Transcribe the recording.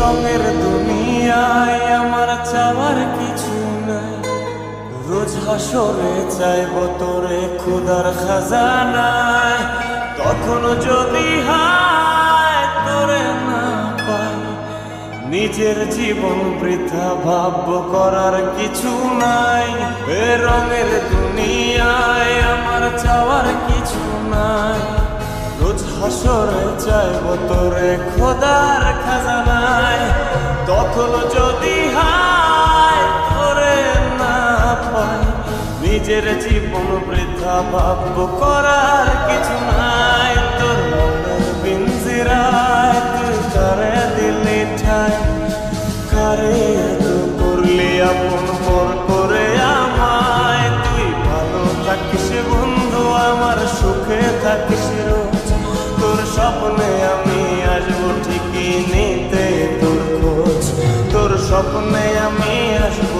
রঙের দুনিয়ায় আমার চাওয়ার কিছু নাই, রোজ হাসরে চাইব তোরে খোদার খাজানায়। তখনও যদি হায় তোরে না পাই, নিজের জীবন বৃথা ভাব্য করার কিছু নাই। এ রঙের দুনিয়ায় আমার চাওয়ার কিছু নাই, রোজ হাসরে চাইব তোরে খোদার খাজানায়। তখনও যদি হায় তোরে না পাই, নিজের জীবন বৃথা ভাব্য করার কিছু নাই। তোর মনের পিঞ্জিরায় তুই কারে দিলি ঠাই, কারে এত করলি আপন পর করে আমায়। তুই ভালো থাকিস বন্ধু, আমার সুখে থাকিস রোজ। তোর স্বপ্নে আমি আসবো ঠিকই নিতে তোর খোঁজ, তোর স্বপ্নে আমি আসবো